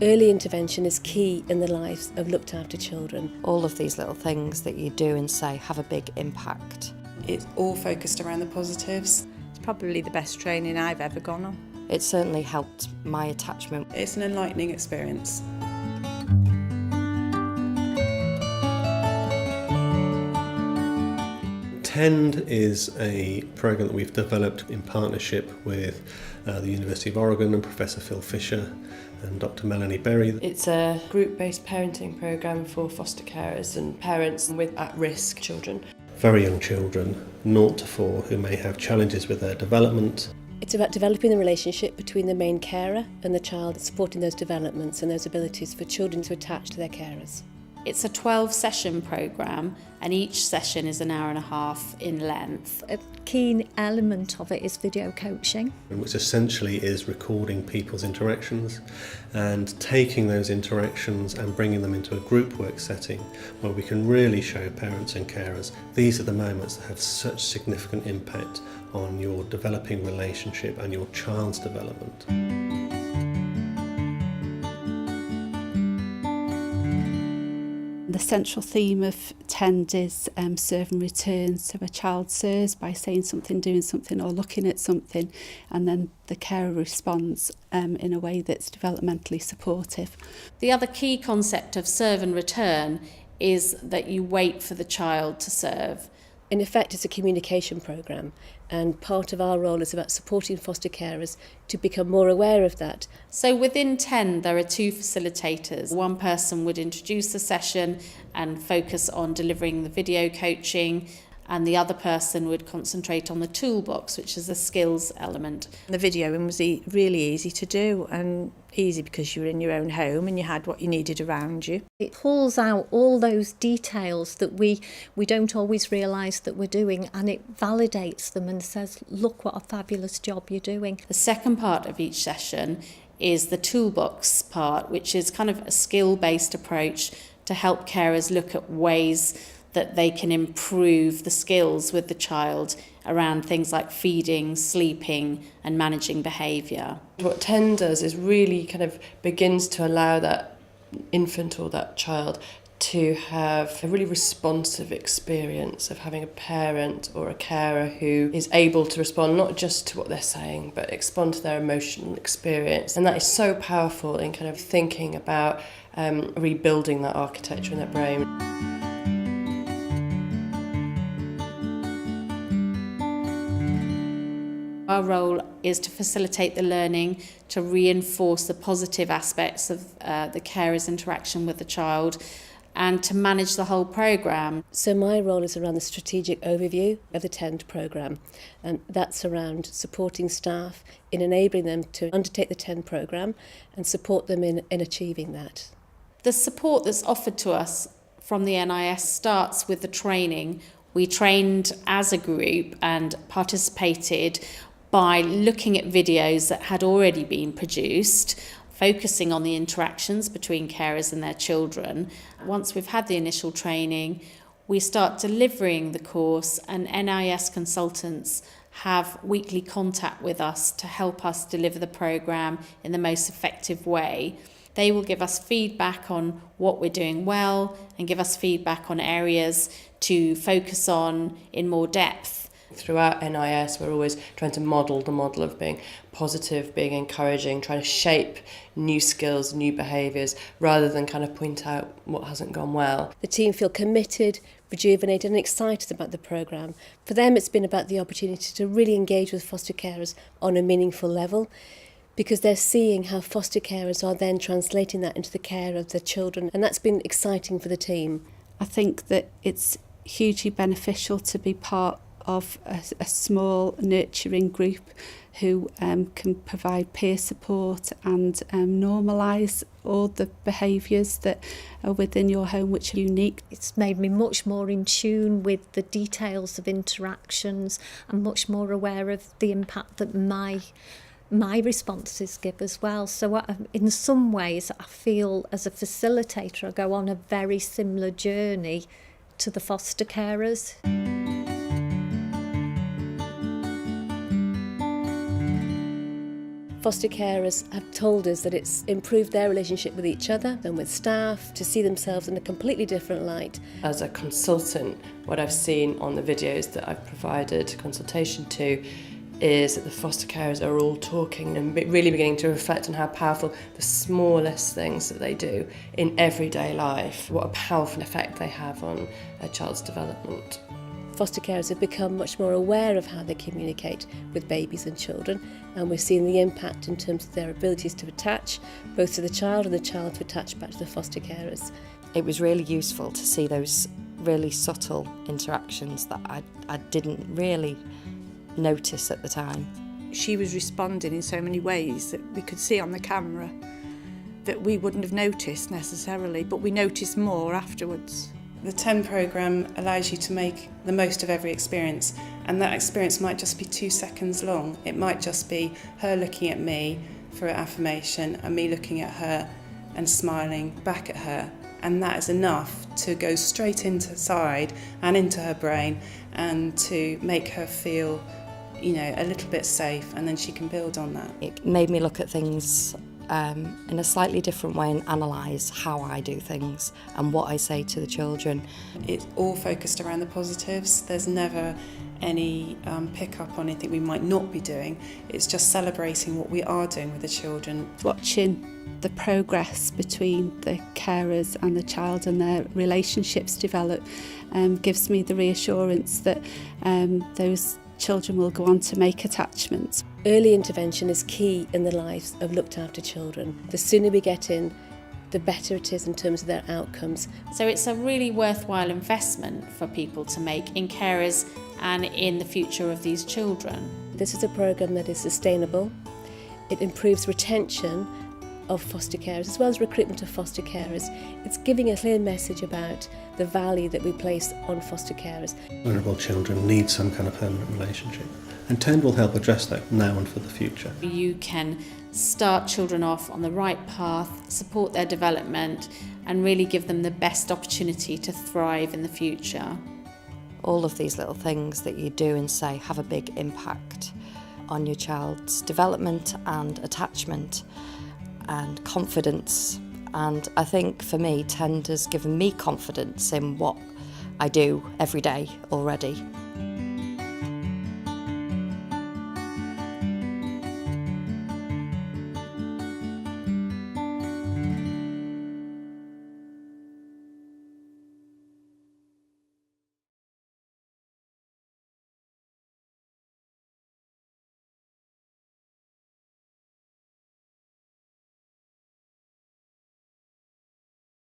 Early intervention is key in the lives of looked after children. All of these little things that you do and say have a big impact. It's all focused around the positives. It's probably the best training I've ever gone on. It certainly helped my attachment. It's an enlightening experience. TEND is a programme that we've developed in partnership with the University of Oregon and Professor Phil Fisher and Dr. Melanie Berry. It's a group-based parenting programme for foster carers and parents with at-risk children. Very young children, 0 to 4, who may have challenges with their development. It's about developing the relationship between the main carer and the child, supporting those developments and those abilities for children to attach to their carers. It's a 12-session programme and each session is an hour and a half in length. A key element of it is video coaching, which essentially is recording people's interactions and taking those interactions and bringing them into a group work setting where we can really show parents and carers these are the moments that have such significant impact on your developing relationship and your child's development. The central theme of TEND is serve and return. So a child serves by saying something, doing something or looking at something, and then the carer responds in a way that's developmentally supportive. The other key concept of serve and return is that you wait for the child to serve. In effect, it's a communication programme, and part of our role is about supporting foster carers to become more aware of that. So within TEND, there are 2 facilitators. One person would introduce the session and focus on delivering the video coaching, and the other person would concentrate on the toolbox, which is the skills element. The videoing was really easy to do, and easy because you were in your own home and you had what you needed around you. It pulls out all those details that we don't always realise that we're doing, and it validates them and says, look what a fabulous job you're doing. The second part of each session is the toolbox part, which is kind of a skill-based approach to help carers look at ways that they can improve the skills with the child around things like feeding, sleeping and managing behaviour. What TEND does is really kind of begins to allow that infant or that child to have a really responsive experience of having a parent or a carer who is able to respond not just to what they're saying but respond to their emotional experience, and that is so powerful in kind of thinking about rebuilding that architecture in their brain. Our role is to facilitate the learning, to reinforce the positive aspects of the carer's interaction with the child, and to manage the whole programme. So my role is around the strategic overview of the TEND programme, and that's around supporting staff in enabling them to undertake the TEND programme and support them in achieving that. The support that's offered to us from the NIS starts with the training. We trained as a group and participated by looking at videos that had already been produced, focusing on the interactions between carers and their children. Once we've had the initial training, we start delivering the course, and NIS consultants have weekly contact with us to help us deliver the programme in the most effective way. They will give us feedback on what we're doing well and give us feedback on areas to focus on in more depth. Throughout NIS, we're always trying to model the model of being positive, being encouraging, trying to shape new skills, new behaviours, rather than kind of point out what hasn't gone well. The team feel committed, rejuvenated and excited about the programme. For them, it's been about the opportunity to really engage with foster carers on a meaningful level, because they're seeing how foster carers are then translating that into the care of their children, and that's been exciting for the team. I think that it's hugely beneficial to be part of a small nurturing group who can provide peer support and normalise all the behaviours that are within your home which are unique. It's made me much more in tune with the details of interactions and much more aware of the impact that my responses give as well. So in some ways I feel as a facilitator I go on a very similar journey to the foster carers. Foster carers have told us that it's improved their relationship with each other and with staff, to see themselves in a completely different light. As a consultant, what I've seen on the videos that I've provided consultation to is that the foster carers are all talking and really beginning to reflect on how powerful the smallest things that they do in everyday life, what a powerful effect they have on a child's development. Foster carers have become much more aware of how they communicate with babies and children, and we're seeing the impact in terms of their abilities to attach, both to the child and the child to attach back to the foster carers. It was really useful to see those really subtle interactions that I didn't really notice at the time. She was responding in so many ways that we could see on the camera that we wouldn't have noticed necessarily, but we noticed more afterwards. The 10 programme allows you to make the most of every experience, and that experience might just be 2 seconds long. It might just be her looking at me for affirmation and me looking at her and smiling back at her, and that is enough to go straight inside and into her brain and to make her feel, you know, a little bit safe, and then she can build on that. It made me look at things in a slightly different way and analyse how I do things and what I say to the children. It's all focused around the positives. There's never any pick up on anything we might not be doing. It's just celebrating what we are doing with the children. Watching the progress between the carers and the child and their relationships develop gives me the reassurance that those children will go on to make attachments. Early intervention is key in the lives of looked after children. The sooner we get in, the better it is in terms of their outcomes. So it's a really worthwhile investment for people to make in carers and in the future of these children. This is a programme that is sustainable. It improves retention of foster carers as well as recruitment of foster carers. It's giving a clear message about the value that we place on foster carers. Vulnerable children need some kind of permanent relationship, and TEND will help address that now and for the future. You can start children off on the right path, support their development, and really give them the best opportunity to thrive in the future. All of these little things that you do and say have a big impact on your child's development and attachment and confidence. And I think for me, TEND has given me confidence in what I do every day already.